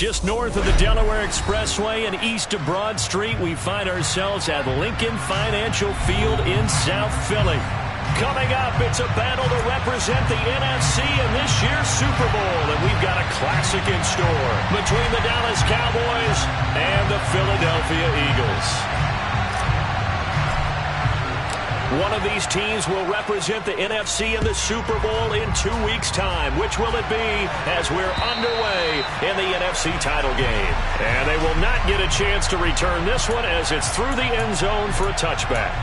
Just north of the Delaware Expressway and east of Broad Street, we find ourselves at Lincoln Financial Field in South Philly. Coming up, it's a battle to represent the NFC in this year's Super Bowl, and we've got a classic in store between the Dallas Cowboys and the Philadelphia Eagles. One of these teams will represent the NFC in the Super Bowl in 2 weeks' time. Which will it be as we're underway in the NFC title game? And they will not get a chance to return this one as it's through the end zone for a touchback.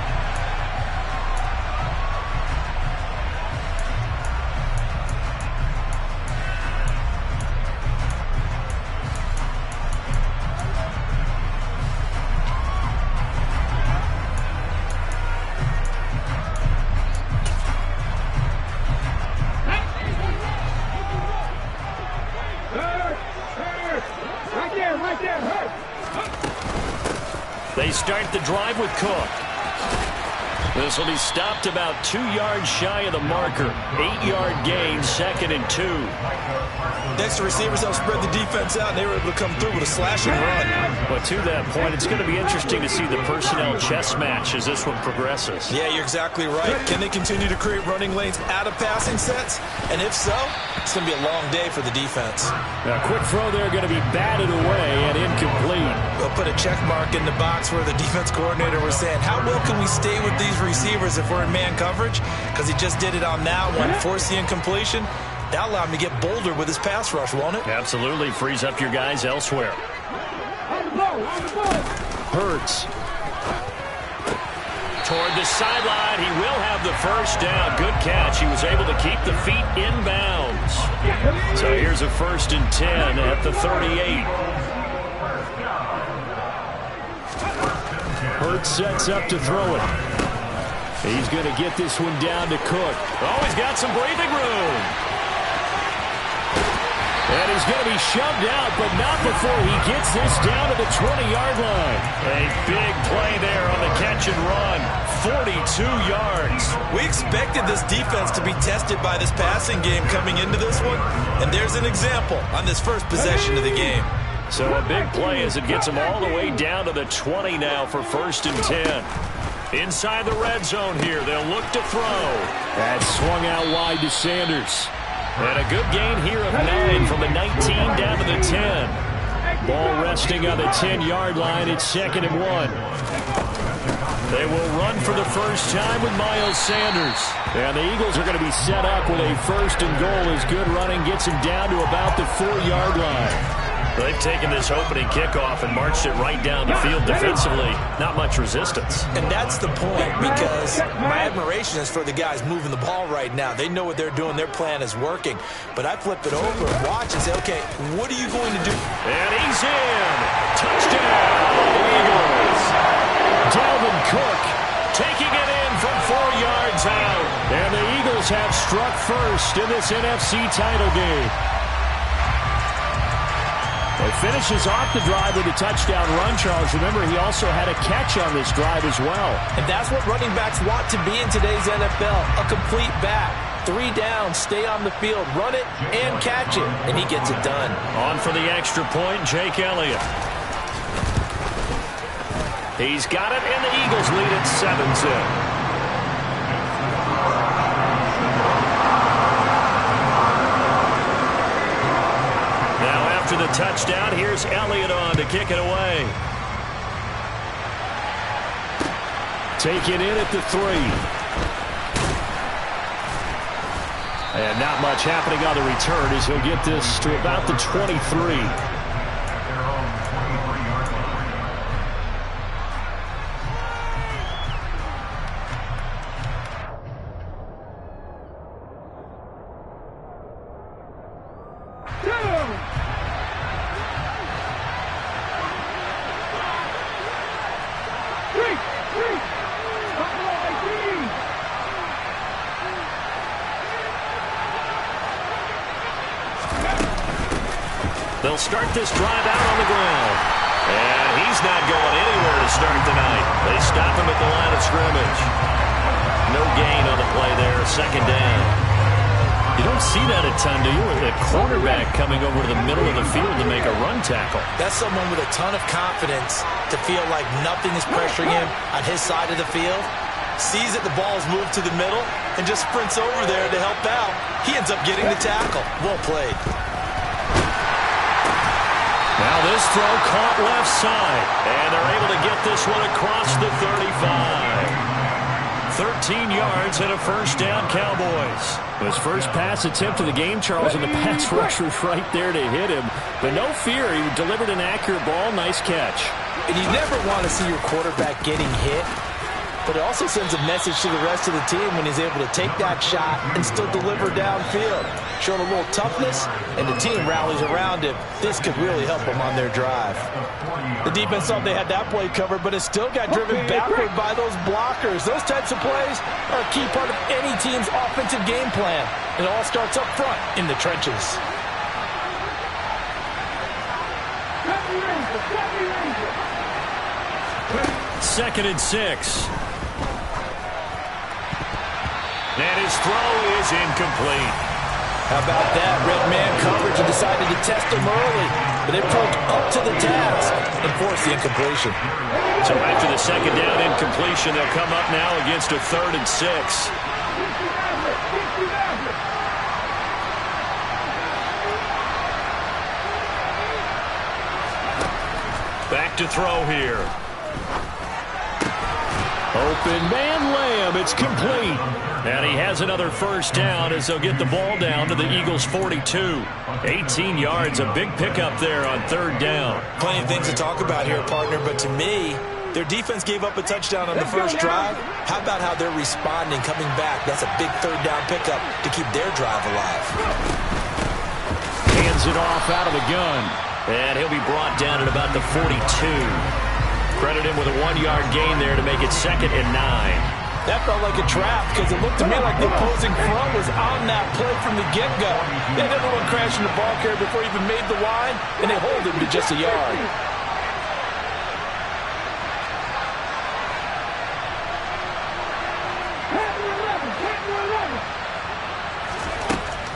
They start the drive with Cook. This will be stopped about 2 yards shy of the marker. 8-yard gain, 2nd and 2. Next, the receivers help spread the defense out, and they were able to come through with a slash and run. But to that point, it's going to be interesting to see the personnel chess match as this one progresses. Yeah, you're exactly right. Can they continue to create running lanes out of passing sets? And if so, it's going to be a long day for the defense. A quick throw there going to be batted away and incomplete. They'll put a check mark in the box where the defense coordinator was saying, how well can we stay with these receivers if we're in man coverage? Because he just did it on that one, forced the incompletion. That allowed him to get bolder with his pass rush, won't it? Absolutely. Frees up your guys elsewhere. Hurts. Toward the sideline. He will have the first down. Good catch. He was able to keep the feet inbounds. So here's a 1st and 10 at the 38. Hurts sets up to throw it. He's going to get this one down to Cook. Oh, he's got some breathing room. And he's going to be shoved out, but not before he gets this down to the 20-yard line. A big play there on the catch and run. 42 yards. We expected this defense to be tested by this passing game coming into this one, and there's an example on this first possession of the game. So a big play as it gets them all the way down to the 20 now for 1st and 10. Inside the red zone here, they'll look to throw. That swung out wide to Sanders. And a good gain here of 9 from the 19 down to the 10. Ball resting on the 10-yard line. It's 2nd and 1. They will run for the first time with Miles Sanders. And the Eagles are going to be set up with a 1st and goal as good running gets him down to about the 4-yard line. They've taken this opening kickoff and marched it right down the field defensively. Not much resistance. And that's the point, because my admiration is for the guys moving the ball right now. They know what they're doing. Their plan is working. But I flip it over and watch and say, okay, what are you going to do? And he's in. Touchdown, Eagles. Dalvin Cook taking it in from 4 yards out. And the Eagles have struck first in this NFC title game. He finishes off the drive with a touchdown run, Charles. Remember, he also had a catch on this drive as well. And that's what running backs want to be in today's NFL, a complete back. 3 down, stay on the field, run it, and catch it. And he gets it done. On for the extra point, Jake Elliott. He's got it, and the Eagles lead at 7-0. After the touchdown, here's Elliott on to kick it away. Taken in at the 3. And not much happening on the return as he'll get this to about the 23. They'll start this drive out on the ground. And he's not going anywhere to start the night. They stop him at the line of scrimmage. No gain on the play there, 2nd down. You don't see that a ton, do you? With a quarterback coming over to the middle of the field to make a run tackle. That's someone with a ton of confidence to feel like nothing is pressuring him on his side of the field. Sees that the ball's moved to the middle and just sprints over there to help out. He ends up getting the tackle. Well played. Now this throw caught left side, and they're able to get this one across the 35. 13 yards and a first down, Cowboys. His first pass attempt of the game, Charles, and the pass rusher's right there to hit him. But no fear, he delivered an accurate ball. Nice catch. And you never want to see your quarterback getting hit, but it also sends a message to the rest of the team when he's able to take that shot and still deliver downfield. Showing a little toughness, and the team rallies around him. This could really help them on their drive. The defense thought they had that play covered, but it still got driven backward by those blockers. Those types of plays are a key part of any team's offensive game plan. It all starts up front in the trenches. Second and 6. And his throw is incomplete. How about that? Red man coverage and decided to test him early. But they proved up to the task and forced the incompletion. So after the second down incompletion, they'll come up now against a 3rd and 6. Back to throw here. Open man layup. It's complete. And he has another first down as they'll get the ball down to the Eagles' 42. 18 yards, a big pickup there on 3rd down. Plenty of things to talk about here, partner, but to me, their defense gave up a touchdown on the first drive. How about how they're responding, coming back? That's a big 3rd down pickup to keep their drive alive. Hands it off out of the gun. And he'll be brought down at about the 42. Credit him with a 1-yard gain there to make it 2nd and 9. That felt like a trap because it looked to me like the opposing front was on that play from the get-go. They had everyone crashing the ball carrier before he even made the line, and they hold him to just a yard.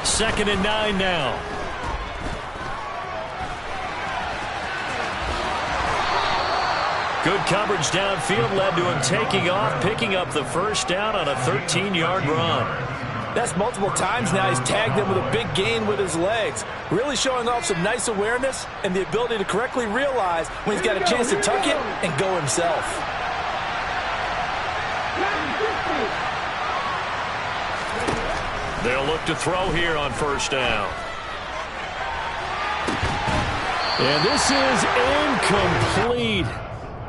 Second and 9 now. Good coverage downfield led to him taking off, picking up the first down on a 13-yard run. That's multiple times now. He's tagged him with a big gain with his legs. Really showing off some nice awareness and the ability to correctly realize when he's got a chance to tuck it and go himself. They'll look to throw here on first down. And this is incomplete.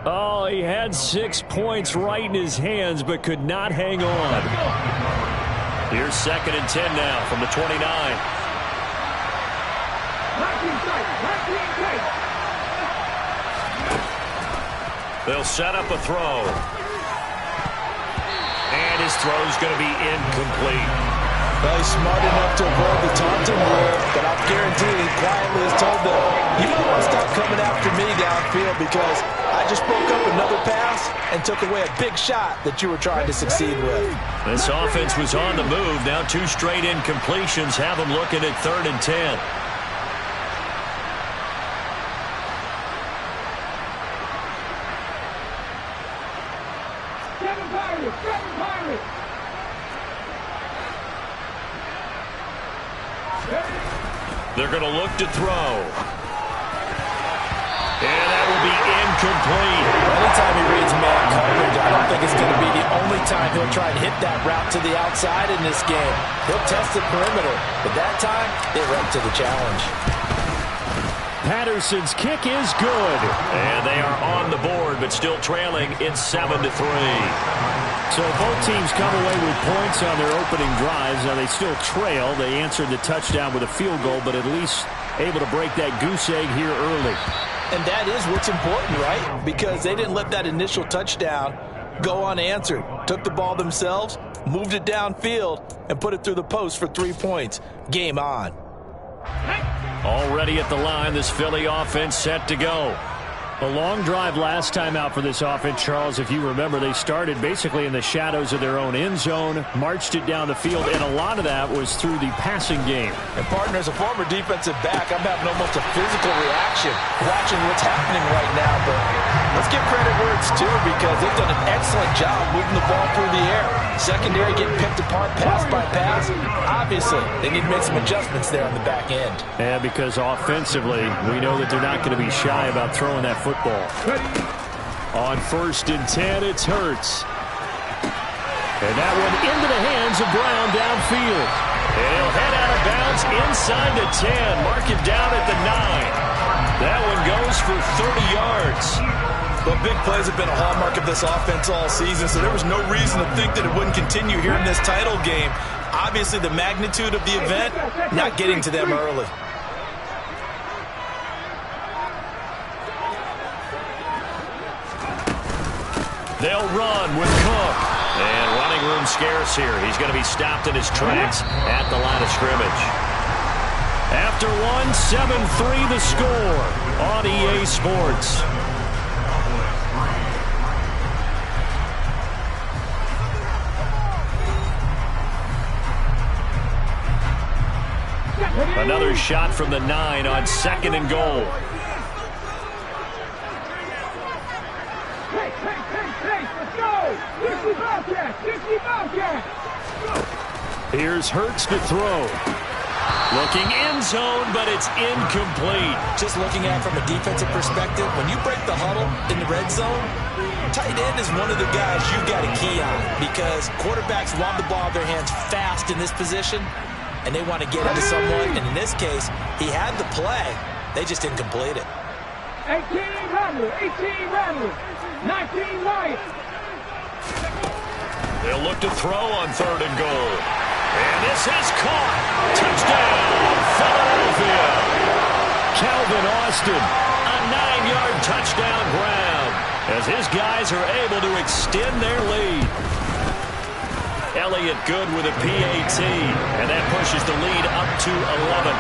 Oh, he had 6 points right in his hands, but could not hang on. Here's 2nd and 10 now from the 29. They'll set up a throw. And his throw's going to be incomplete. Well, he's smart enough to avoid the taunting rule, but I'll guarantee he quietly has told them, you don't want to stop coming after me downfield because I just broke up another pass and took away a big shot that you were trying to succeed with. This offense was on the move. Now 2 straight incompletions have them looking at 3rd and 10. They're going to look to throw. And that will be incomplete. Anytime he reads man coverage, I don't think it's going to be the only time he'll try to hit that route to the outside in this game. He'll test the perimeter, but that time, they're up to the challenge. Patterson's kick is good. And they are on the board, but still trailing in 7-3. So both teams come away with points on their opening drives. Now they still trail. They answered the touchdown with a field goal, but at least able to break that goose egg here early. And that is what's important, right? Because they didn't let that initial touchdown go unanswered. Took the ball themselves, moved it downfield, and put it through the post for 3 points. Game on. Already at the line, this Philly offense set to go. A long drive last time out for this offense, Charles. If you remember, they started basically in the shadows of their own end zone, marched it down the field, and a lot of that was through the passing game. And, partner, as a former defensive back, I'm having almost a physical reaction watching what's happening right now. But let's give credit where it's due because they've done an excellent job moving the ball through the air. Secondary getting picked apart pass by pass. Obviously, they need to make some adjustments there on the back end. Yeah, because offensively, we know that they're not going to be shy about throwing that football. On 1st and 10, it's Hurts. And that one into the hands of Brown downfield. And he'll head out of bounds inside the 10. Mark it down at the 9. That one goes for 30 yards. But big plays have been a hallmark of this offense all season, so there was no reason to think that it wouldn't continue here in this title game. Obviously, the magnitude of the event, not getting to them early. They'll run with Cook. And running room scarce here. He's going to be stopped in his tracks at the line of scrimmage. After one, 7-3 the score on EA Sports. Another shot from the 9 on 2nd and goal. Here's Hurts to throw. Looking end zone, but it's incomplete. Just looking at it from a defensive perspective, when you break the huddle in the red zone, tight end is one of the guys you've got to key on because quarterbacks want the ball in their hands fast in this position, and they want to get into someone. And in this case, he had the play. They just didn't complete it. 18 Randall, 18 Randall, 19 White. They'll look to throw on 3rd and goal. And this is caught. Touchdown, Philadelphia. Calvin Austin, a 9-yard touchdown grab as his guys are able to extend their lead. Elliott good with a PAT, and that pushes the lead up to 11.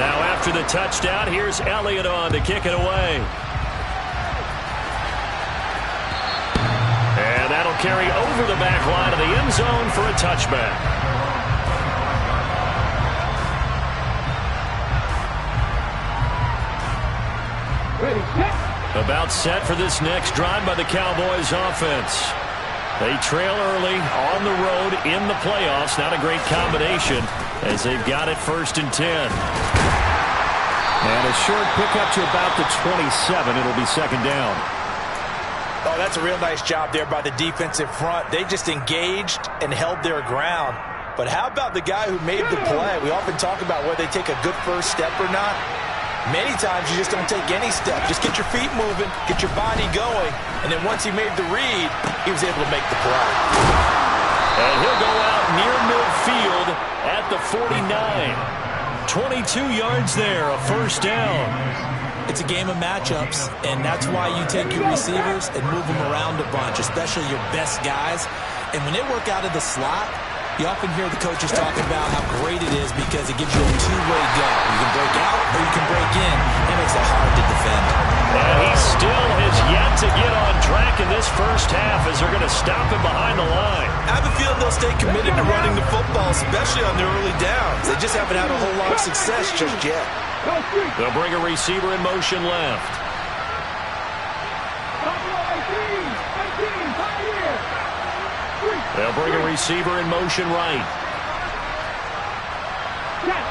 Now after the touchdown, here's Elliott on to kick it away. And that'll carry over the back line of the end zone for a touchback. About set for this next drive by the Cowboys offense. They trail early on the road in the playoffs. Not a great combination as they've got it 1st and 10. And a short pickup to about the 27. It'll be 2nd down. Oh, that's a real nice job there by the defensive front. They just engaged and held their ground. But how about the guy who made the play? We often talk about whether they take a good first step or not. Many times you just don't take any step. Just get your feet moving, get your body going, and then once he made the read, he was able to make the play. And he'll go out near midfield at the 49. 22 yards there, a 1st down. It's a game of matchups, and that's why you take your receivers and move them around a bunch, especially your best guys. And when they work out of the slot, you often hear the coaches talk about how great it is because it gives you a two-way go. You can break out or you can break in. It makes it hard to defend. And he still has yet to get on track in this first half as they're going to stop him behind the line. I have a feeling they'll stay committed to running the football, especially on their early downs. They just haven't had a whole lot of success just yet. They'll bring a receiver in motion left. They'll bring a receiver in motion right. Check.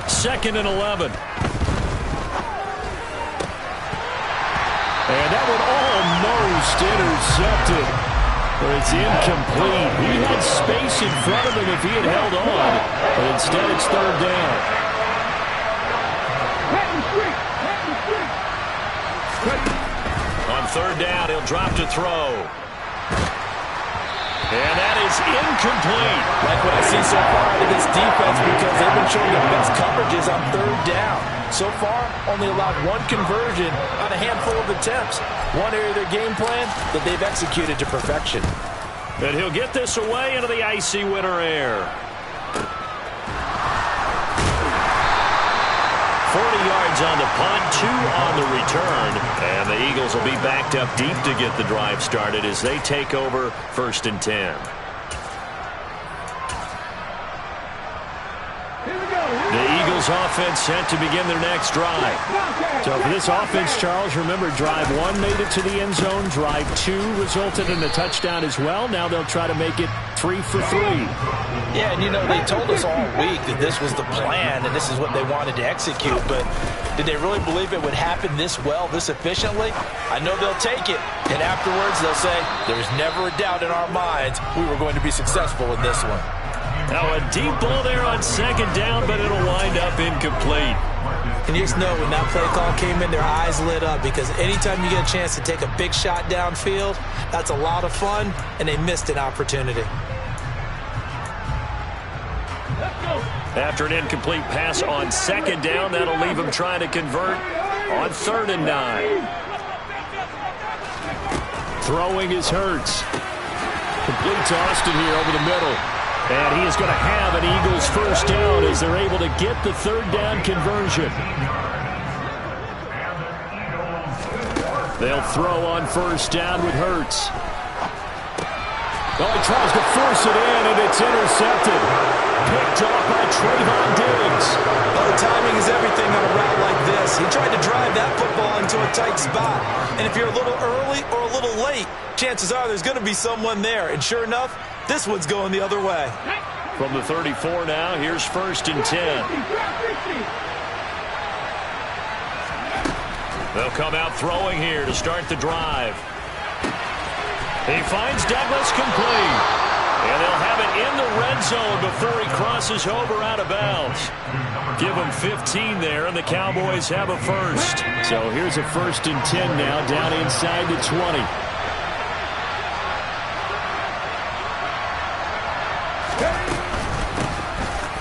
2nd and 11. And that one almost intercepted. But it's incomplete. He had space in front of him if he had held on. But instead it's 3rd down. On 3rd down, he'll drop to throw. And that is incomplete. Like what I see so far out of this defense, because they've been showing the best coverages on third down. So far, only allowed one conversion on a handful of attempts. One area of their game plan that they've executed to perfection. And he'll get this away into the icy winter air. 40 yards on the punt, 2 on the return. And the Eagles will be backed up deep to get the drive started as they take over 1st and 10. The Eagles offense set to begin their next drive. So for this offense, Charles, remember drive 1 made it to the end zone. Drive 2 resulted in a touchdown as well. Now they'll try to make it 3 for 3. Yeah, and you know, they told us all week that this was the plan and this is what they wanted to execute, but did they really believe it would happen this well, this efficiently? I know they'll take it, and afterwards they'll say, there's never a doubt in our minds we were going to be successful in this one. Now a deep ball there on 2nd down, but it'll wind up incomplete. And you just know when that play call came in, their eyes lit up, because anytime you get a chance to take a big shot downfield, that's a lot of fun, and they missed an opportunity. After an incomplete pass on 2nd down, that'll leave him trying to convert on 3rd and 9. Throwing is Hurts. Complete to Austin here over the middle. And he is going to have an Eagles 1st down as they're able to get the 3rd down conversion. They'll throw on 1st down with Hurts. Well, he tries to force it in, and it's intercepted. Picked off by Trayvon Diggs. Well, the timing is everything on a route like this. He tried to drive that football into a tight spot. And if you're a little early or a little late, chances are there's going to be someone there. And sure enough, this one's going the other way. From the 34 now, here's 1st and 10. They'll come out throwing here to start the drive. He finds Douglas complete. And they'll have it in the red zone before he crosses over out of bounds. Give him 15 there, and the Cowboys have a 1st. So here's a 1st and 10 now, down inside the 20.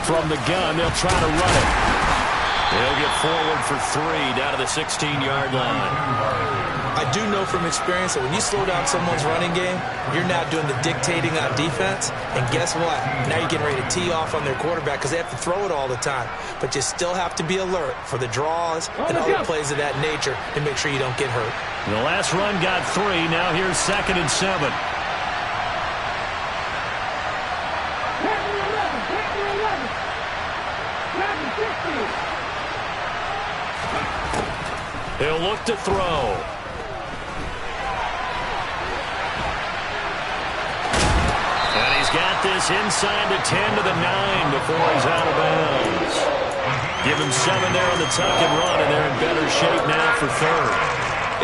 From the gun, they'll try to run it. They'll get forward for 3 down to the 16-yard line. I do know from experience that when you slow down someone's running game, you're now doing the dictating on defense. And guess what? Now you're getting ready to tee off on their quarterback because they have to throw it all the time. But you still have to be alert for the draws and other plays of that nature to make sure you don't get hurt. The last run got 3. Now here's 2nd and 7. He'll look to throw. And he's got this inside the 10 to the 9 before he's out of bounds. Give him 7 there on the tuck and run, and they're in better shape now for 3rd.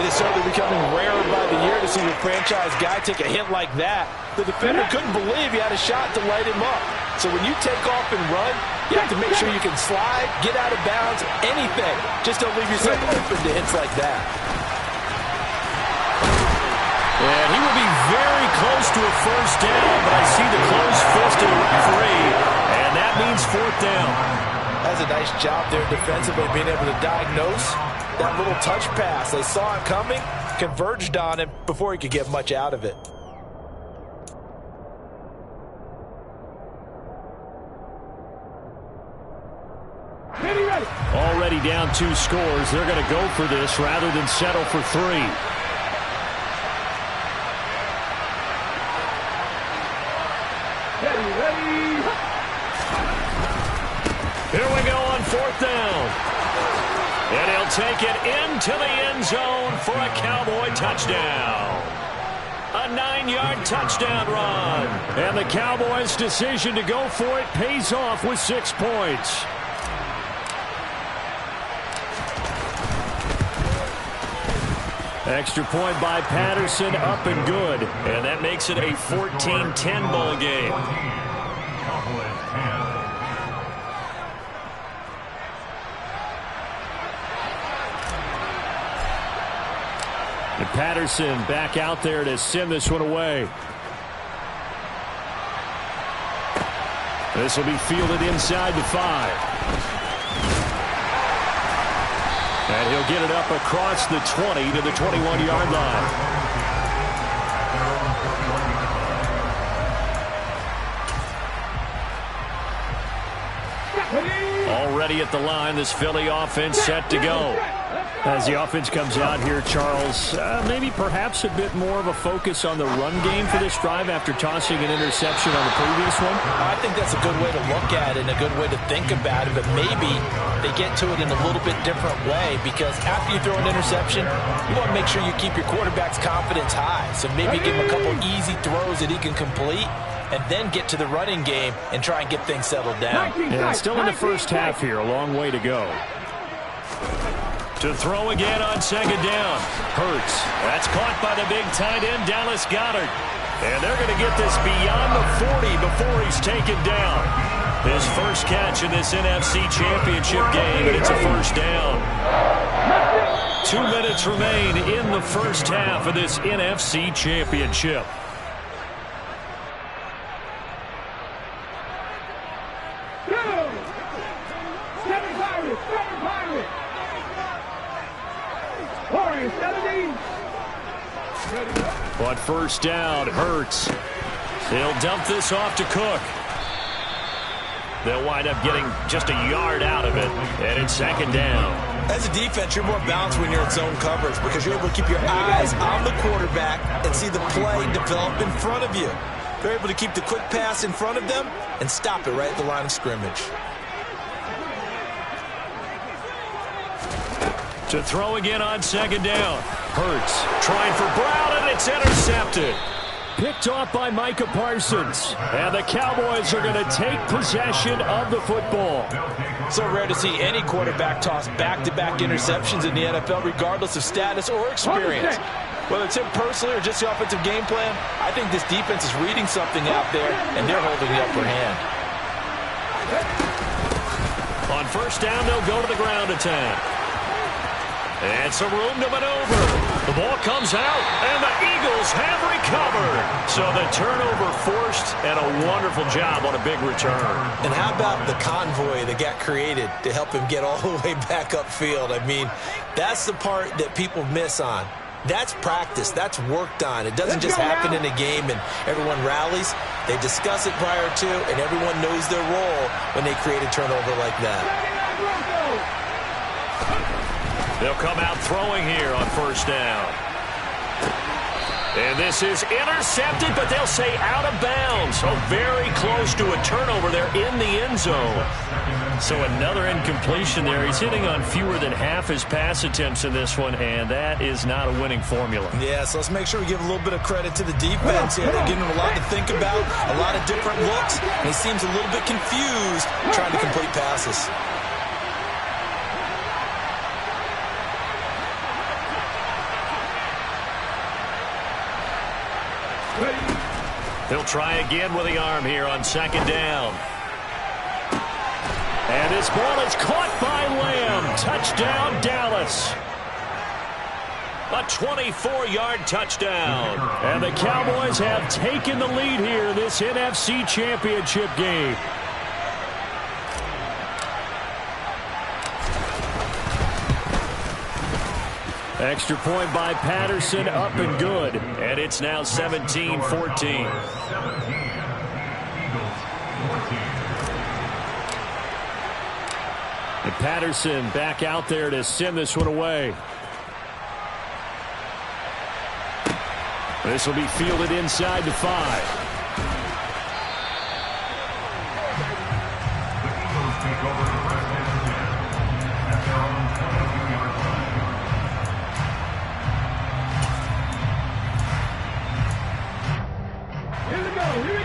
It is certainly becoming rarer by the year to see your franchise guy take a hit like that. The defender couldn't believe he had a shot to light him up. So when you take off and run, you have to make sure you can slide, get out of bounds, anything. Just don't leave yourself open to hits like that. And he will be very close to a 1st down, but I see the closed fist of the referee, and that means 4th down. That's a nice job there defensively, being able to diagnose that little touch pass. They saw it coming, converged on him before he could get much out of it. Already down 2 scores. They're going to go for this rather than settle for 3. Here we go on 4th down. And he'll take it into the end zone for a Cowboy touchdown. A 9-yard touchdown run. And the Cowboys' decision to go for it pays off with 6 points. Extra point by Patterson, up and good. And that makes it a 14-10 ball game. And Patterson back out there to send this one away. This will be fielded inside the 5. And he'll get it up across the 20 to the 21-yard line. Already at the line, this Philly offense set to go. As the offense comes out here, Charles, maybe perhaps a bit more of a focus on the run game for this drive after tossing an interception on the previous one? I think that's a good way to look at it and a good way to think about it, but maybe they get to it in a little bit different way, because after you throw an interception, you want to make sure you keep your quarterback's confidence high. So maybe give him a couple easy throws that he can complete, and then get to the running game and try and get things settled down. Yeah, still in the first half here, a long way to go. To throw again on second down. Hurts. That's caught by the big tight end, Dallas Goedert. And they're going to get this beyond the 40 before he's taken down. His first catch in this NFC Championship game, and it's a first down. 2 minutes remain in the first half of this NFC Championship. But first down, Hurts. He'll dump this off to Cook. They'll wind up getting just a yard out of it, and it's second down. As a defense, you're more balanced when you're in zone coverage because you're able to keep your eyes on the quarterback and see the play develop in front of you. They're able to keep the quick pass in front of them and stop it right at the line of scrimmage. To throw again on second down. Hurts trying for Brown, and it's intercepted. Picked off by Micah Parsons. And the Cowboys are going to take possession of the football. So rare to see any quarterback toss back-to-back interceptions in the NFL, regardless of status or experience. Whether it's him personally or just the offensive game plan, I think this defense is reading something out there, and they're holding the upper hand. On first down, they'll go to the ground attack. And some room to maneuver. The ball comes out, and the Eagles have recovered. So the turnover forced, and a wonderful job on a big return. And how about the convoy that got created to help him get all the way back upfield? I mean, that's the part that people miss on. That's practice. That's worked on. It doesn't just happen in a game and everyone rallies. They discuss it prior to, and everyone knows their role when they create a turnover like that. They'll come out throwing here on first down. And this is intercepted, but they'll say out of bounds. So very close to a turnover there in the end zone. So another incompletion there. He's hitting on fewer than half his pass attempts in this one, and that is not a winning formula. Yeah, so let's make sure we give a little bit of credit to the defense here. They're giving him a lot to think about, a lot of different looks, and he seems a little bit confused trying to complete passes. He'll try again with the arm here on second down. And this ball is caught by Lamb. Touchdown, Dallas. A 24-yard touchdown. And the Cowboys have taken the lead here in this NFC Championship game. Extra point by Patterson, up and good. And it's now 17-14. And Patterson back out there to send this one away. This will be fielded inside the 5.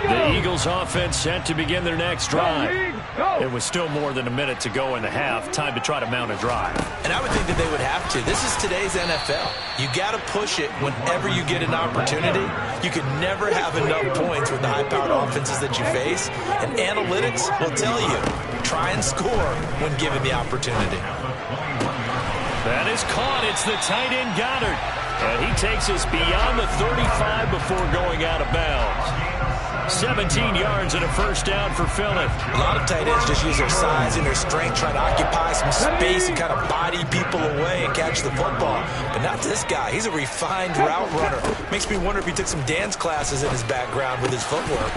The Eagles offense set to begin their next drive. It was still more than a minute to go in the half. Time to try to mount a drive. And I would think that they would have to. This is today's NFL. You got to push it whenever you get an opportunity. You can never have enough points with the high-powered offenses that you face. And analytics will tell you, try and score when given the opportunity. That is caught. It's the tight end Goddard. And he takes us beyond the 35 before going out of bounds. 17 yards and a first down for Phillip. A lot of tight ends just use their size and their strength, trying to occupy some space and kind of body people away and catch the football. But not this guy. He's a refined route runner. Makes me wonder if he took some dance classes in his background with his footwork.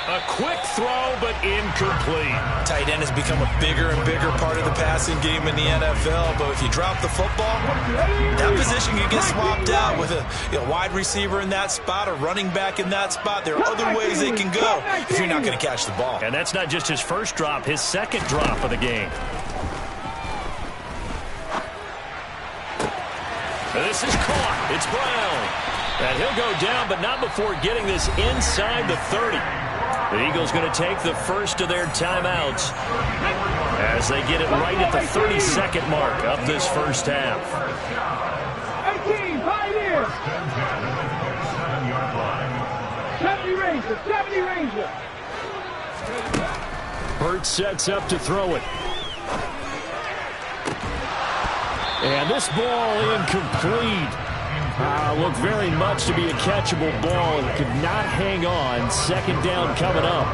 A quick throw, but incomplete. Tight end has become a bigger and bigger part of the passing game in the NFL, but if you drop the football, that position can get swapped out with a wide receiver in that spot, a running back in that spot. There are other ways they can go if you're not going to catch the ball. And that's not just his first drop, his second drop of the game. This is caught. It's Brown. And he'll go down, but not before getting this inside the 30. The Eagles going to take the first of their timeouts as they get it right at the 30-second mark of this first half. 18, Pioneers. 70 Ranger, 70 Ranger. Hurts sets up to throw it. And this ball incomplete. Looked very much to be a catchable ball and could not hang on. Second down coming up.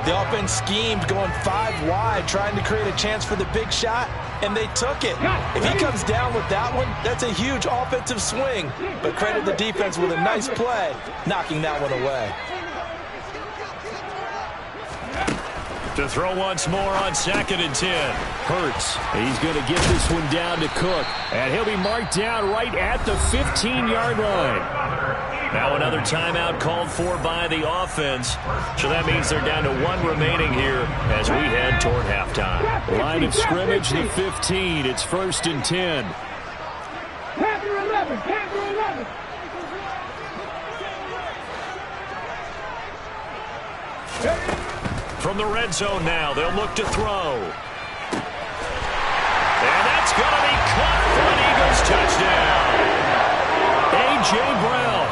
The offense schemed going 5 wide, trying to create a chance for the big shot, and they took it. If he comes down with that one, that's a huge offensive swing. But credit the defense with a nice play, knocking that one away. To throw once more on 2nd and 10. Hurts. He's going to get this one down to Cook. And he'll be marked down right at the 15-yard line. Now another timeout called for by the offense. So that means they're down to 1 remaining here as we head toward halftime. Line of scrimmage, the 15. It's 1st and 10. Panther 11, Panther 11. From the red zone now, they'll look to throw. And that's going to be caught for an Eagles touchdown. A.J. Brown,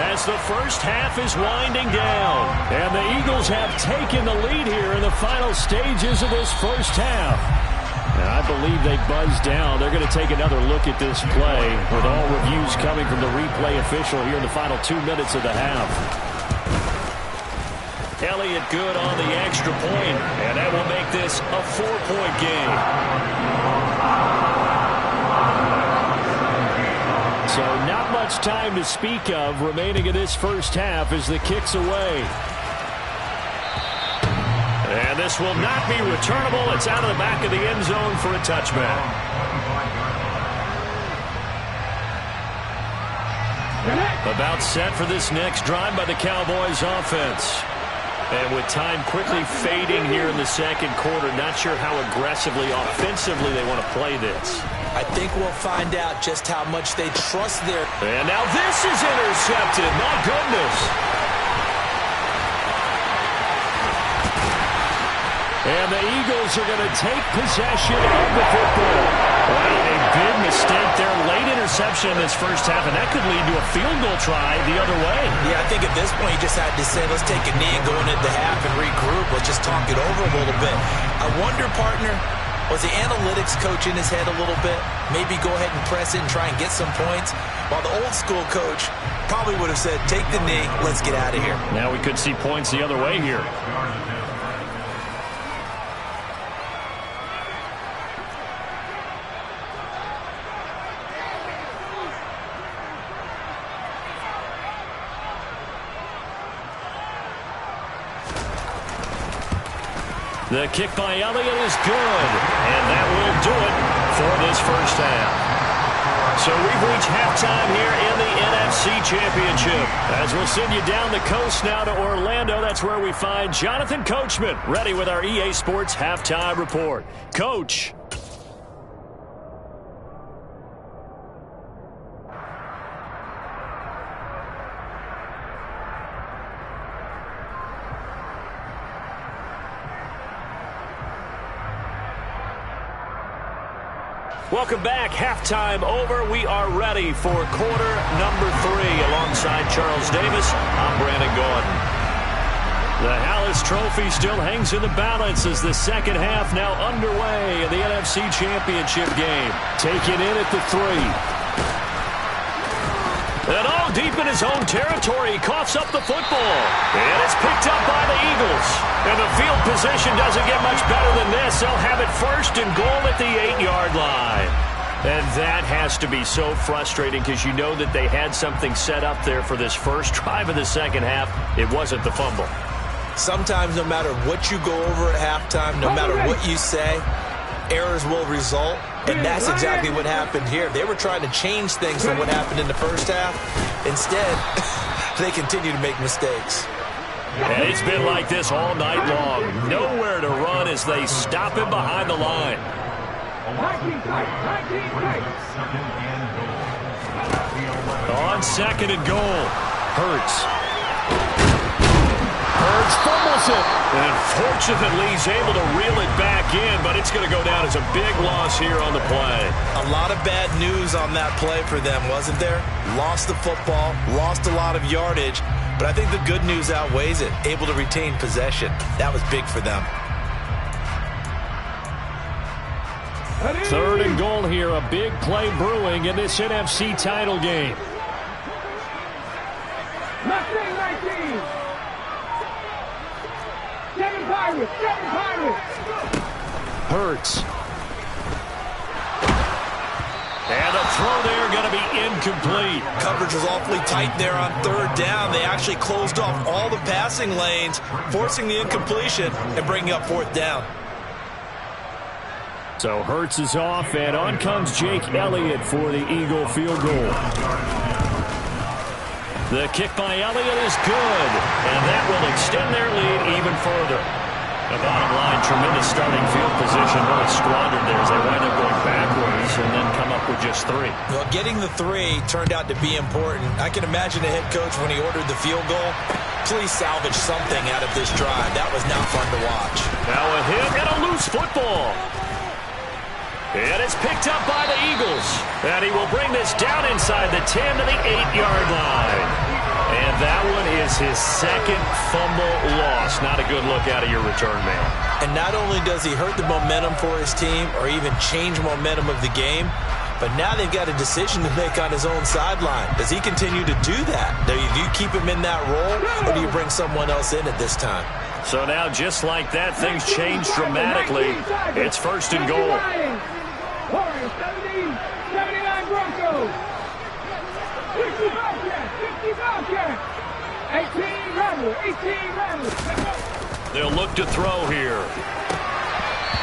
as the first half is winding down. And the Eagles have taken the lead here in the final stages of this first half. And I believe they buzzed down. They're going to take another look at this play with all reviews coming from the replay official here in the final 2 minutes of the half. Elliott good on the extra point, and that will make this a 4-point game. So not much time to speak of remaining in this first half as the kick's away. And this will not be returnable. It's out of the back of the end zone for a touchback. About set for this next drive by the Cowboys offense. And with time quickly fading here in the second quarter, not sure how aggressively, offensively they want to play this. I think we'll find out just how much they trust their... And now this is intercepted. My goodness. And the Eagles are going to take possession of the football. Wow, a big mistake there. Late interception in this first half, and that could lead to a field goal try the other way. Yeah, I think at this point you just had to say, let's take a knee and go into the half and regroup. Let's just talk it over a little bit. I wonder, partner, was the analytics coach in his head a little bit? Maybe go ahead and press it and try and get some points? While the old school coach probably would have said, take the knee, let's get out of here. Now we could see points the other way here. The kick by Elliott is good, and that will do it for this first half. So we've reached halftime here in the NFC Championship. As we'll send you down the coast now to Orlando, that's where we find Jonathan Coachman, ready with our EA Sports Halftime Report. Coach. Welcome back. Halftime over. We are ready for quarter number 3 alongside Charles Davis. I'm Brandon Gordon. The Hallis Trophy still hangs in the balance as the second half now underway in the NFC Championship game. Taken in at the 3. And all deep in his own territory, he coughs up the football. And it's picked up by the Eagles. And the field position doesn't get much better than this. They'll have it first and goal at the 8-yard line. And that has to be so frustrating because you know that they had something set up there for this first drive of the second half. It wasn't the fumble. Sometimes no matter what you go over at halftime, no matter what you say, errors will result. And that's exactly what happened here. They were trying to change things from what happened in the first half. Instead, they continue to make mistakes. And it's been like this all night long. Nowhere to run as they stop him behind the line. 19 tight. On second and goal, Hurts fumbles it. And fortunately, he's able to reel it back in, but it's going to go down as a big loss here on the play. A lot of bad news on that play for them, wasn't there? Lost the football, lost a lot of yardage, but I think the good news outweighs it. Able to retain possession. That was big for them. Third and goal here, a big play brewing in this NFC title game. 19. 7 Pirates. Hurts. And a throw there going to be incomplete. Coverage was awfully tight there on third down. They actually closed off all the passing lanes, forcing the incompletion and bringing up fourth down. So Hurts is off, and on comes Jake Elliott for the Eagle field goal. The kick by Elliott is good, and that will extend their lead even further. The bottom line, tremendous starting field position, really squandered there as they wind up going backwards and then come up with just 3. Well, getting the 3 turned out to be important. I can imagine the head coach when he ordered the field goal. Please salvage something out of this drive. That was not fun to watch. Now a hit and a loose football. And it's picked up by the Eagles. And he will bring this down inside the 10 to the 8-yard line. And that one is his second fumble loss. Not a good look out of your return man. And not only does he hurt the momentum for his team or even change momentum of the game, but now they've got a decision to make on his own sideline. Does he continue to do that? Do you keep him in that role, or do you bring someone else in at this time? So now, just like that, things change dramatically. It's first and goal. 79 Broncos. 60 Bobcats. 18 Rebels. They'll look to throw here.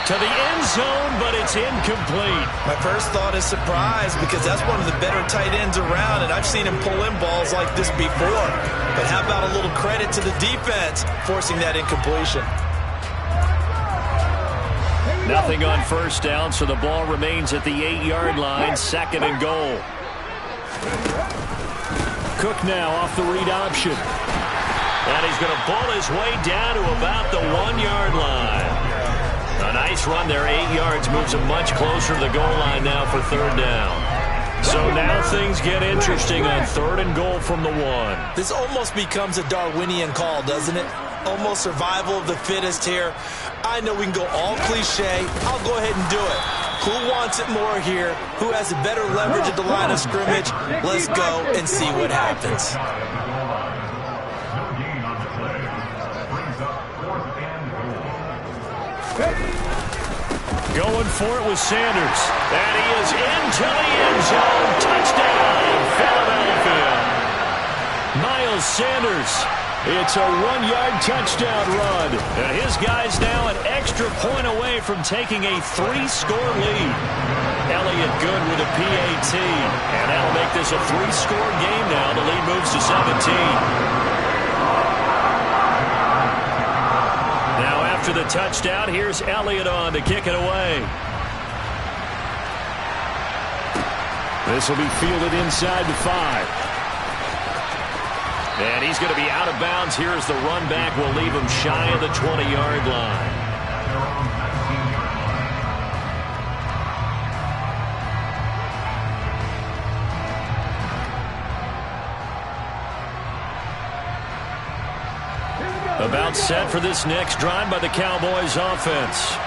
To the end zone, but it's incomplete. My first thought is surprise because that's one of the better tight ends around, and I've seen him pull in balls like this before. But how about a little credit to the defense forcing that incompletion? Nothing on first down, so the ball remains at the 8-yard line, second and goal. Cook now off the read option. And he's going to ball his way down to about the 1-yard line. A nice run there, 8 yards, moves him much closer to the goal line now for third down. So now things get interesting on third and goal from the 1. This almost becomes a Darwinian call, doesn't it? Almost survival of the fittest here. I know we can go all cliche. I'll go ahead and do it. Who wants it more here? Who has a better leverage at the line of scrimmage? Let's go and see what happens. Going for it with Sanders. And he is into the end zone. Touchdown, Philadelphia. Miles Sanders. It's a 1-yard touchdown run. And his guy's now an extra point away from taking a 3-score lead. Elliott good with a PAT. And that'll make this a 3-score game now. The lead moves to 17. Now after the touchdown, here's Elliott on to kick it away. This will be fielded inside the 5. And he's going to be out of bounds here as the run back will leave him shy of the 20-yard line. About set for this next drive by the Cowboys offense.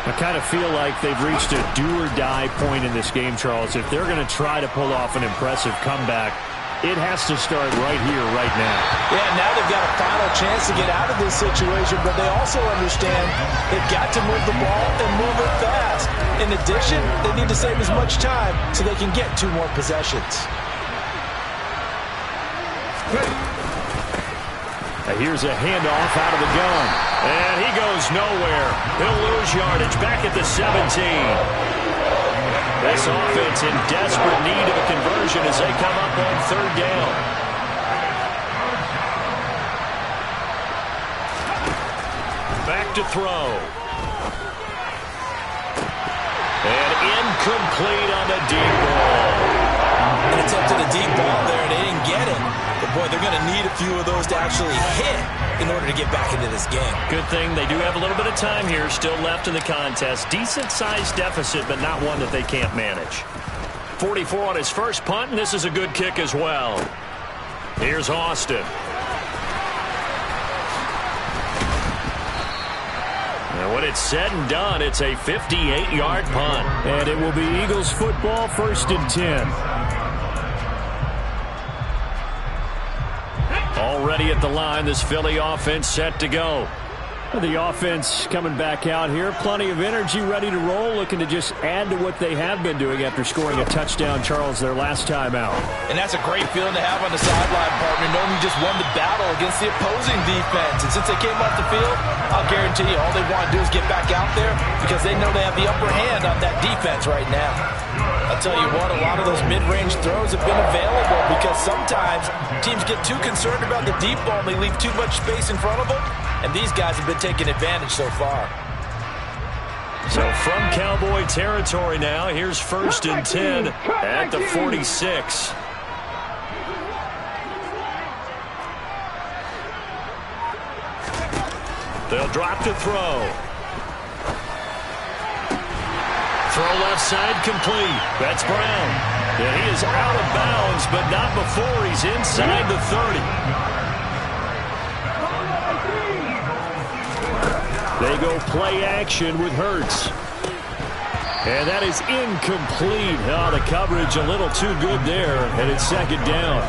I kind of feel like they've reached a do-or-die point in this game, Charles. If they're going to try to pull off an impressive comeback, It has to start right here, right now. Yeah, now they've got a final chance to get out of this situation, but they also understand they've got to move the ball and move it fast. In addition, they need to save as much time so they can get 2 more possessions. Here's a handoff out of the gun. And he goes nowhere. He'll lose yardage back at the 17. This offense in desperate need of a conversion as they come up on 3rd down. Back to throw. And incomplete on the deep ball. An attempt at a deep ball there, they didn't get it. But, boy, they're going to need a few of those to actually hit in order to get back into this game. Good thing they do have a little bit of time here still left in the contest. Decent-sized deficit, but not one that they can't manage. 44 on his first punt, and this is a good kick as well. Here's Austin. And when it's said and done, it's a 58-yard punt. And it will be Eagles football, 1st and 10. Already at the line, this Philly offense set to go. The offense coming back out here. Plenty of energy, ready to roll, looking to just add to what they have been doing after scoring a touchdown, Charles, their last time out. And that's a great feeling to have on the sideline, partner, knowing you just won the battle against the opposing defense. And since they came off the field, I'll guarantee you all they want to do is get back out there because they know they have the upper hand on that defense right now. I'll tell you what, a lot of those mid-range throws have been available because sometimes teams get too concerned about the deep ball and they leave too much space in front of them. And these guys have been taking advantage so far. So from Cowboy territory now, here's 1st and 10 at the 46. They'll drop to throw. Throw left side complete. That's Brown. Yeah, he is out of bounds, but not before he's inside the 30. They go play action with Hurts. And that is incomplete. Oh, the coverage a little too good there, and it's 2nd down.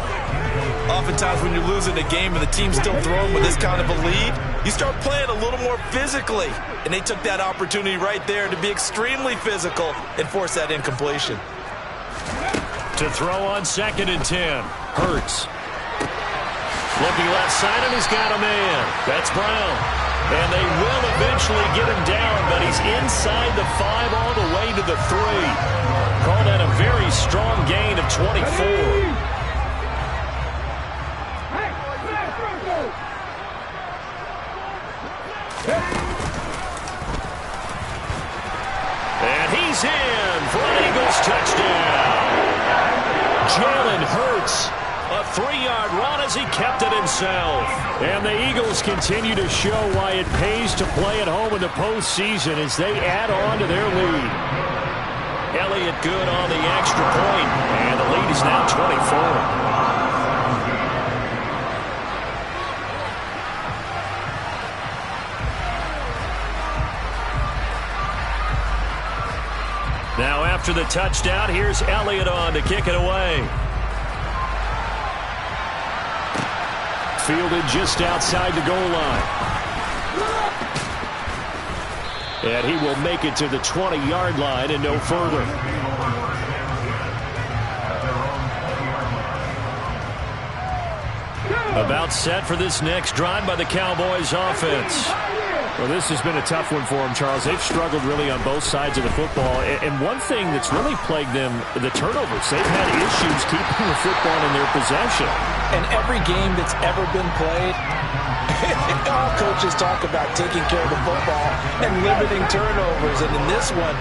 Oftentimes when you're losing a game and the team's still throwing with this kind of a lead, you start playing a little more physically. And they took that opportunity right there to be extremely physical and force that incompletion. To throw on 2nd and 10. Hurts. Looking left side, and he's got a man. That's Brown. And they will eventually get him down, but he's inside the 5 all the way to the 3. Call that a very strong gain of 24. And he's in for an Eagles touchdown. Jalen Hurts. A 3-yard run as he kept it himself. And the Eagles continue to show why it pays to play at home in the postseason as they add on to their lead. Elliott good on the extra point, and the lead is now 24. Now after the touchdown, here's Elliott on to kick it away. Fielded just outside the goal line. And he will make it to the 20-yard line and no further. About set for this next drive by the Cowboys offense. Well, this has been a tough one for them, Charles. They've struggled really on both sides of the football. And one thing that's really plagued them, the turnovers. They've had issues keeping the football in their possession. And every game that's ever been played, all coaches talk about taking care of the football and limiting turnovers. And in this one,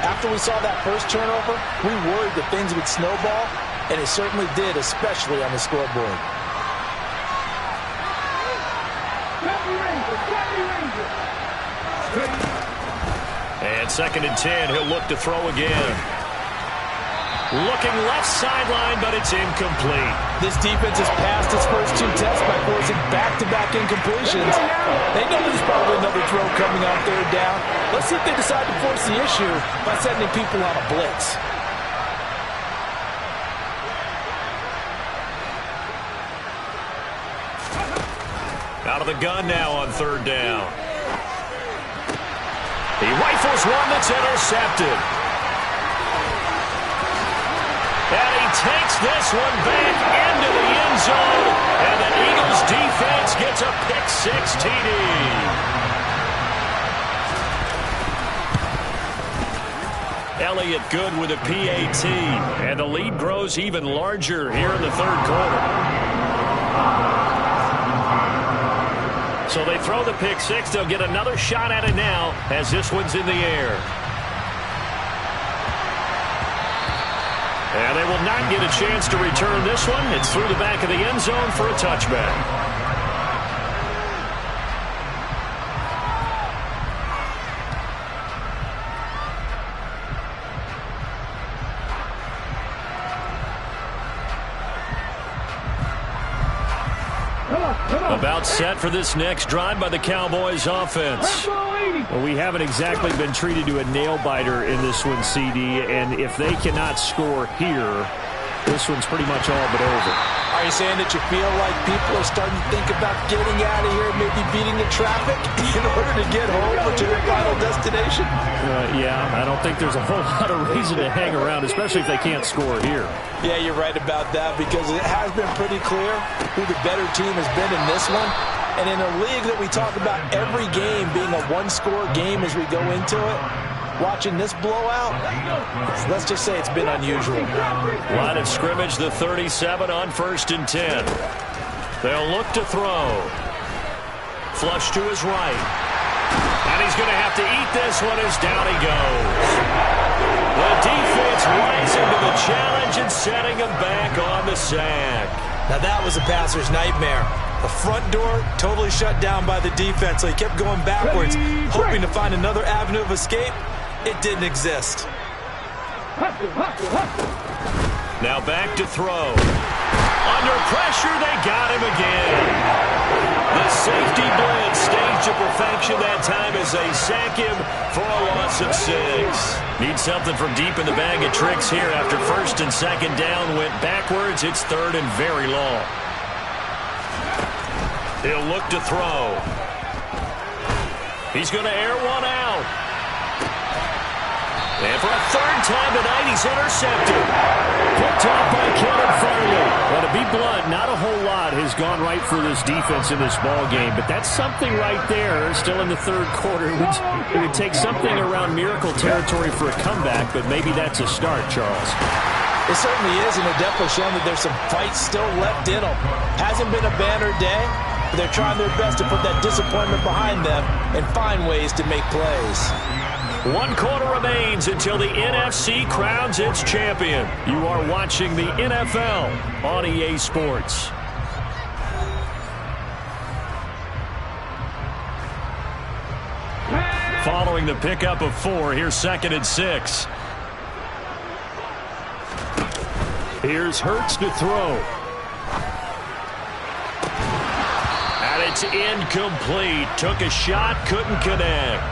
after we saw that first turnover, we worried that things would snowball, and it certainly did, especially on the scoreboard. And 2nd and 10, he'll look to throw again. Looking left sideline, but it's incomplete. This defense has passed its first 2 tests by forcing back-to-back incompletions. They know there's probably another throw coming on 3rd down. Let's see if they decide to force the issue by sending people on a blitz. Out of the gun now on third down. He rifles one that's intercepted. And he takes this one back into the end zone. And the Eagles defense gets a pick-six TD. Elliott good with a PAT. And the lead grows even larger here in the third quarter. So they throw the pick-six. They'll get another shot at it now as this one's in the air. And they will not get a chance to return this one. It's through the back of the end zone for a touchback. About set for this next drive by the Cowboys offense. Well, we haven't exactly been treated to a nail-biter in this one, CD, and if they cannot score here, this one's pretty much all but over. Are you saying that you feel like people are starting to think about getting out of here, maybe beating the traffic in order to get home or to their final destination? Yeah, I don't think there's a whole lot of reason to hang around, especially if they can't score here. Yeah, you're right about that because it has been pretty clear who the better team has been in this one. And in a league that we talk about every game being a one-score game as we go into it, watching this blowout, let's just say it's been unusual. Line of scrimmage, the 37 on 1st and 10. They'll look to throw. Flush to his right. And he's going to have to eat this one as down he goes. The defense rising to the challenge and setting him back on the sack. Now that was a passer's nightmare. The front door totally shut down by the defense, so he kept going backwards, hoping to find another avenue of escape. It didn't exist. Now back to throw. Under pressure, they got him again. The safety blitz staged to perfection that time as they sack him for a loss of 6. Need something from deep in the bag of tricks here after 1st and 2nd down went backwards. It's 3rd and very long. He'll look to throw. He's going to air one out. And for a 3rd time tonight, he's intercepted. Picked off by Kevin Farley. Well, to be blunt, not a whole lot has gone right for this defense in this ball game, but that's something right there. Still in the 3rd quarter. It would take something around miracle territory for a comeback, but maybe that's a start, Charles. It certainly is, and they're definitely showing that there's some fight still left in them. Hasn't been a banner day, but they're trying their best to put that disappointment behind them and find ways to make plays. 1 quarter remains until the NFC crowns its champion. You are watching the NFL on EA Sports. Following the pickup of 4, here's 2nd and 6. Here's Hurts to throw. And it's incomplete. Took a shot, couldn't connect.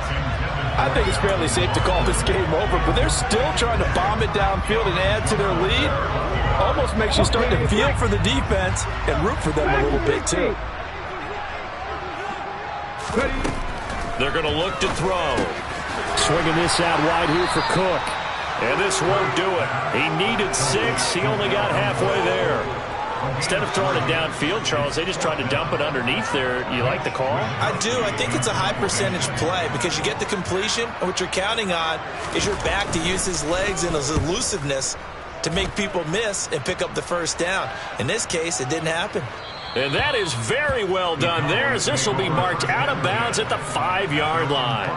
I think it's fairly safe to call this game over, but they're still trying to bomb it downfield and add to their lead. Almost makes you start to feel for the defense and root for them a little bit, too. They're going to look to throw. Swinging this out wide here for Cook. And this won't do it. He needed 6. He only got halfway there. Instead of throwing it downfield, Charles, they just tried to dump it underneath there. You like the call? I do. I think it's a high-percentage play because you get the completion, and what you're counting on is your back to use his legs and his elusiveness to make people miss and pick up the 1st down. In this case, it didn't happen. And that is very well done there, as this will be marked out of bounds at the 5-yard line.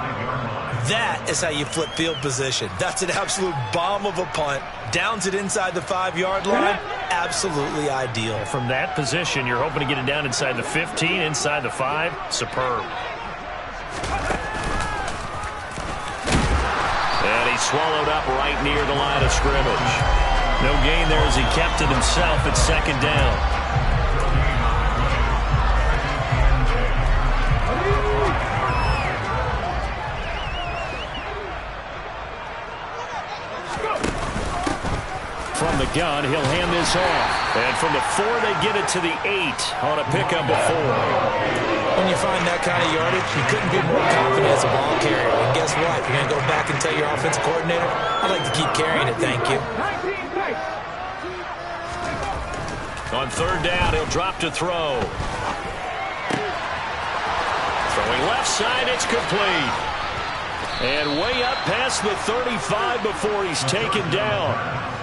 That is how you flip field position. That's an absolute bomb of a punt. Downs it inside the 5-yard line. Absolutely ideal. From that position, you're hoping to get it down inside the 15, inside the 5. Superb. And he swallowed up right near the line of scrimmage. No gain there as he kept it himself at 2nd down. From the shotgun. He'll hand this off. And from the 4, they get it to the 8 on a pickup of 4. When you find that kind of yardage, you couldn't be more confident as a ball carrier. And guess what? You're going to go back and tell your offensive coordinator, I'd like to keep carrying it, thank you. On 3rd down, he'll drop to throw. Throwing left side, it's complete. And way up past the 35 before he's taken down.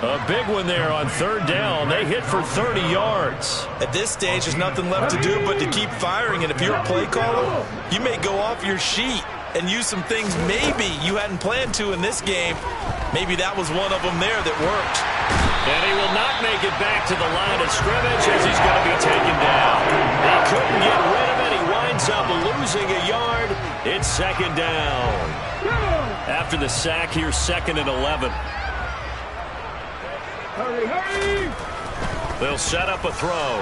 A big one there on 3rd down. They hit for 30 yards. At this stage, there's nothing left to do but to keep firing. And if you're a play caller, you may go off your sheet and use some things maybe you hadn't planned to in this game. Maybe that was one of them there that worked. And he will not make it back to the line of scrimmage as he's going to be taken down. He couldn't get rid of it. He winds up losing a yard. It's 2nd down. After the sack, here's 2nd and 11. Hurry, hurry! They'll set up a throw.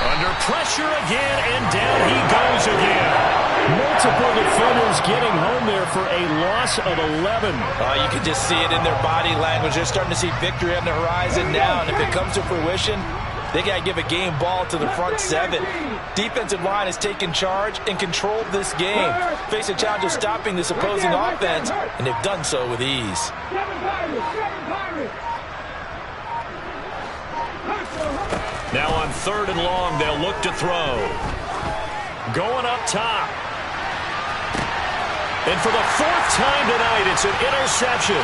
Under pressure again, and down he goes again. Multiple defenders getting home there for a loss of 11. You can just see it in their body language. They're starting to see victory on the horizon now, and if it comes to fruition, they got to give a game ball to the front 7. Defensive line has taken charge and controlled this game. Face a challenge of stopping this opposing offense, and they've done so with ease. Now on 3rd and long, they'll look to throw. Going up top. And for the 4th time tonight, it's an interception.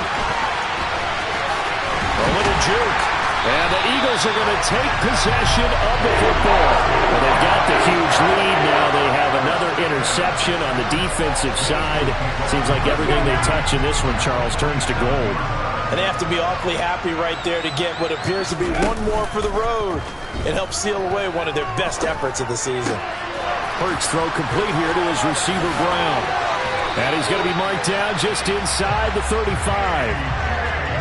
A little juke. And the Eagles are going to take possession of the football. Well, they've got the huge lead now. They have another interception on the defensive side. Seems like everything they touch in this one, Charles, turns to gold. And they have to be awfully happy right there to get what appears to be one more for the road and help seal away one of their best efforts of the season. Hurts throw complete here to his receiver, Brown. And he's going to be marked down just inside the 35.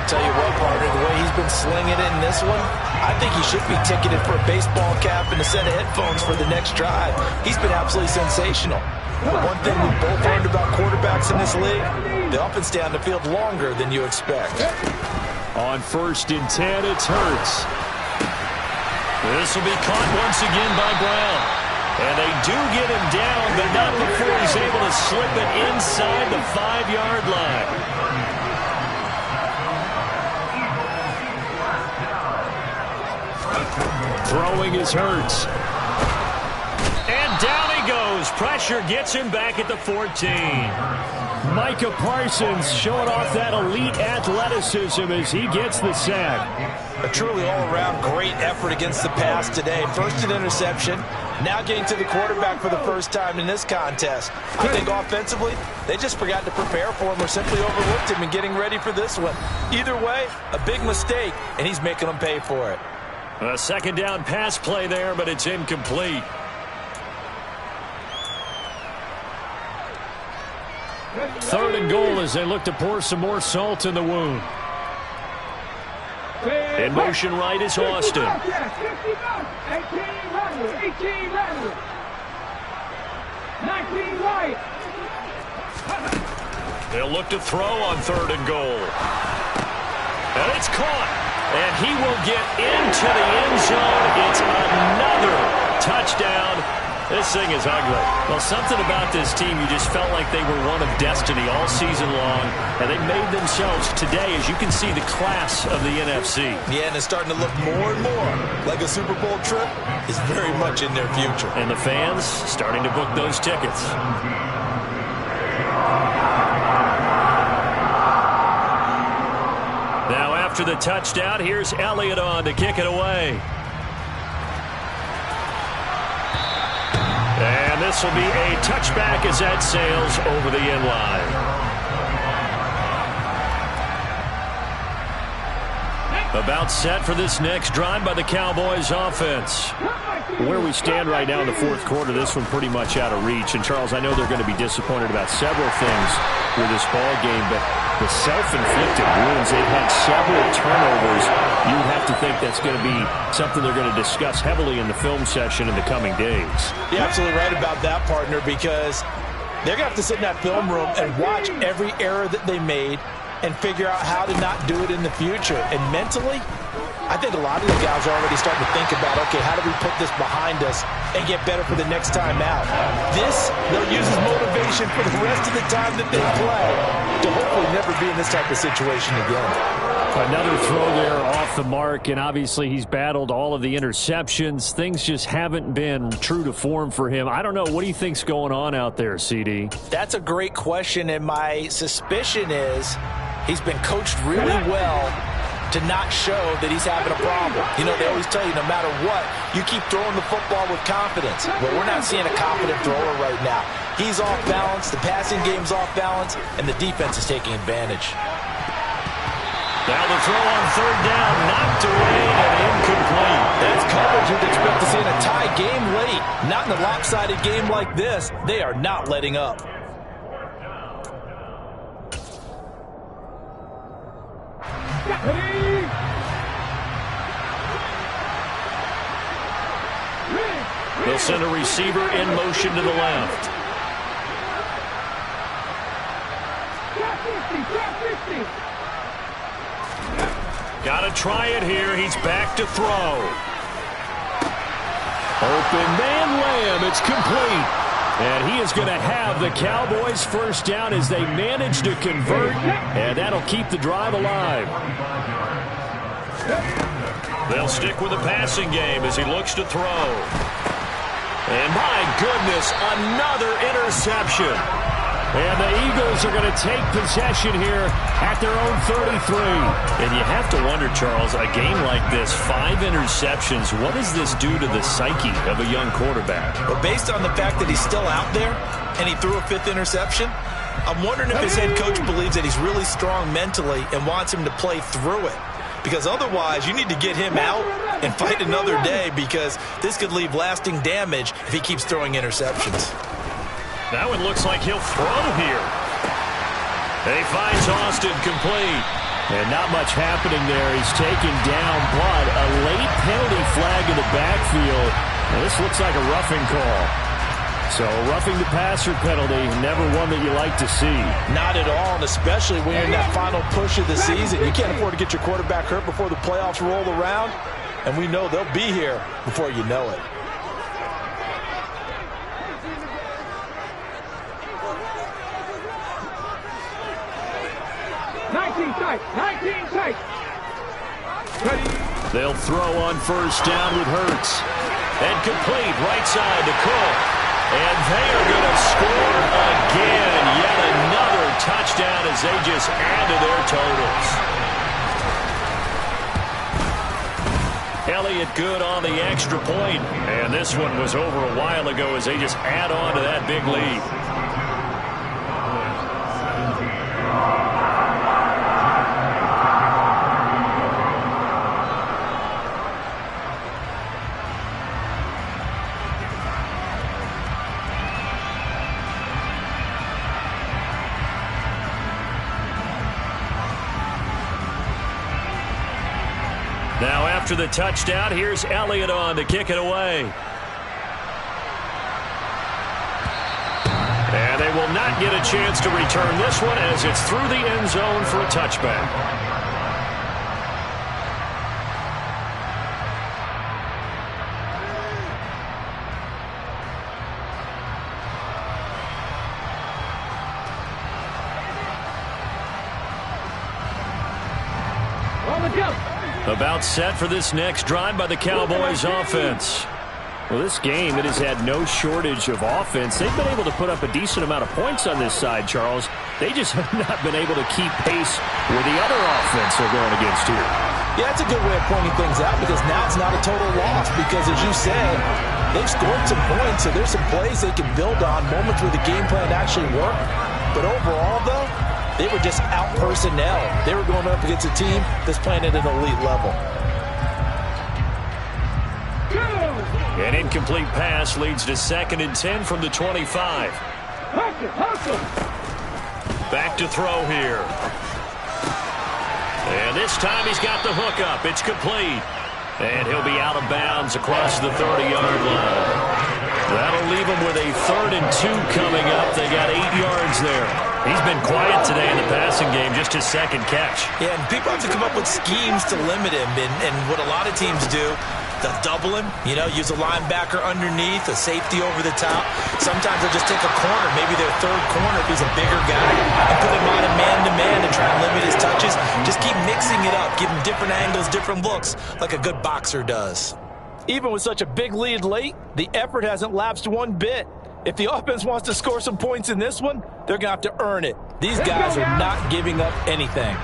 Tell you what, partner, the way he's been slinging it in this one, I think he should be ticketed for a baseball cap and a set of headphones for the next drive. He's been absolutely sensational. But one thing we've both learned about quarterbacks in this league, they often stay on the field longer than you expect. On 1st and 10, it's Hurts. This will be caught once again by Brown. And they do get him down, but not before he's able to slip it inside the 5-yard line. Throwing is Hurts. And down he goes. Pressure gets him back at the 14. Micah Parsons showing off that elite athleticism as he gets the sack. A truly all-around great effort against the pass today. First an interception, now getting to the quarterback for the first time in this contest. I think offensively, they just forgot to prepare for him or simply overlooked him in getting ready for this one. Either way, a big mistake, and he's making them pay for it. A 2nd down pass play there, but it's incomplete. Third and goal as they look to pour some more salt in the wound. In motion right is Austin. 18 Randall. 19 White. They'll look to throw on 3rd and goal. And it's caught. And he will get into the end zone. It's another touchdown. This thing is ugly. Well, something about this team, you just felt like they were one of destiny all season long. And they made themselves today, as you can see, the class of the NFC. Yeah, and it's starting to look more and more like a Super Bowl trip is very much in their future. And the fans starting to book those tickets. Now after the touchdown, here's Elliott on to kick it away. And this will be a touchback as that sails over the end line. About set for this next drive by the Cowboys offense. Where we stand right now in the 4th quarter, this one pretty much out of reach. And, Charles, I know they're going to be disappointed about several things with this ball game, but the self-inflicted wounds, they've had several turnovers. You have to think that's going to be something they're going to discuss heavily in the film session in the coming days. You're absolutely right about that, partner, because they're going to have to sit in that film room and watch every error that they made and figure out how to not do it in the future. And mentally, I think a lot of the guys are already starting to think about, okay, how do we put this behind us and get better for the next time out? This, they'll use as motivation for the rest of the time that they play to hopefully never be in this type of situation again. Another throw there off the mark, and obviously he's battled all of the interceptions. Things just haven't been true to form for him. I don't know. What do you think's going on out there, CD? That's a great question, and my suspicion is he's been coached really well to not show that he's having a problem. You know, they always tell you no matter what, you keep throwing the football with confidence. Well, we're not seeing a confident thrower right now. He's off balance, the passing game's off balance, and the defense is taking advantage. Now the throw on third down, knocked away and incomplete. That's coverage you'd expect to see in a tie game late. Not in a lopsided game like this. They are not letting up. They'll send a receiver in motion to the left. Got to try it here. He's back to throw. Open man Lamb. It's complete. And he is going to have the Cowboys first down as they manage to convert. And that'll keep the drive alive. They'll stick with the passing game as he looks to throw. And my goodness, another interception. And the Eagles are going to take possession here at their own 33. And you have to wonder, Charles, a game like this, 5 interceptions, what does this do to the psyche of a young quarterback? But based on the fact that he's still out there and he threw a 5th interception, I'm wondering if his head coach believes that he's really strong mentally and wants him to play through it. Because otherwise, you need to get him out and fight another day, because this could leave lasting damage if he keeps throwing interceptions. That one looks like he'll throw here. He finds Austin complete. And not much happening there. He's taken down, but a late penalty flag in the backfield. Now this looks like a roughing call. So roughing the passer penalty, never one that you like to see. Not at all, and especially when you're in that final push of the season. You can't afford to get your quarterback hurt before the playoffs roll around. And we know they'll be here before you know it. They'll throw on first down with Hurts. And complete right side to Cook. And they are going to score again. Yet another touchdown as they just add to their totals. Elliott good on the extra point. And this one was over a while ago as they just add on to that big lead. Now after the touchdown, here's Elliott on to kick it away. And they will not get a chance to return this one as it's through the end zone for a touchback. About set for this next drive by the Cowboys offense. Well, this game, it has had no shortage of offense. They've been able to put up a decent amount of points on this side, Charles. They just have not been able to keep pace with the other offense they're going against here. Yeah, that's a good way of pointing things out, because now it's not a total loss, because as you said, they've scored some points, so there's some plays they can build on, moments where the game plan actually worked. But overall, though, they were just out personnel. They were going up against a team that's playing at an elite level. An incomplete pass leads to 2nd and 10 from the 25. Back to throw here. And this time he's got the hook up. It's complete. And he'll be out of bounds across the 30-yard line. That'll leave him with a 3rd and 2 coming up. They got 8 yards there. He's been quiet today in the passing game, just his 2nd catch. Yeah, and people have to come up with schemes to limit him. And what a lot of teams do, they'll double him, use a linebacker underneath, a safety over the top. Sometimes they'll just take a corner, maybe their 3rd corner if he's a bigger guy, and put him on a man-to-man and try and limit his touches. Just keep mixing it up, give him different angles, different looks, like a good boxer does. Even with such a big lead late, the effort hasn't lapsed one bit. If the offense wants to score some points in this one, they're going to have to earn it. These guys are not giving up anything.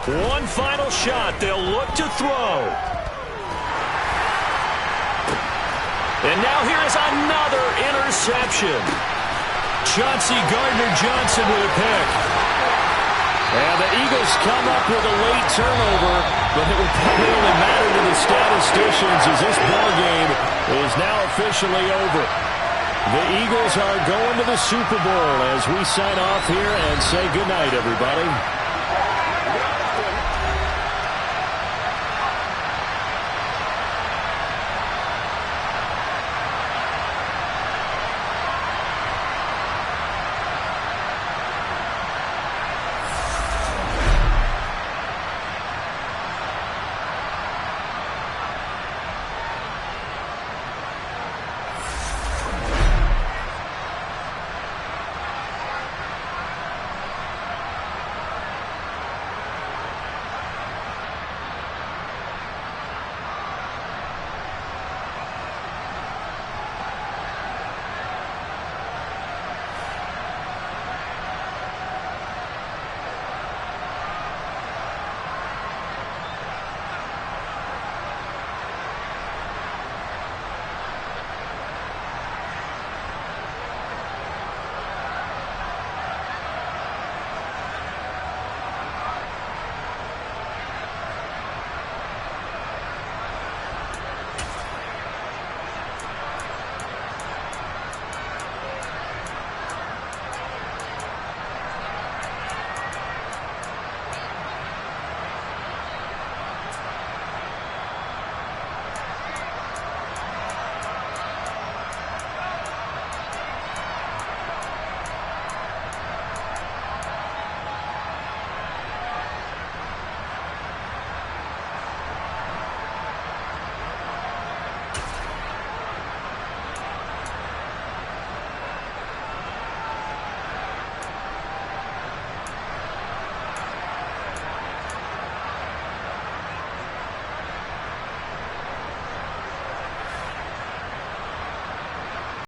19. One final shot. They'll look to throw. And now here is another interception. Chauncey Gardner-Johnson with a pick. And the Eagles come up with a late turnover, but it will probably only matter to the statisticians as this ball game is now officially over. The Eagles are going to the Super Bowl as we sign off here and say goodnight, everybody.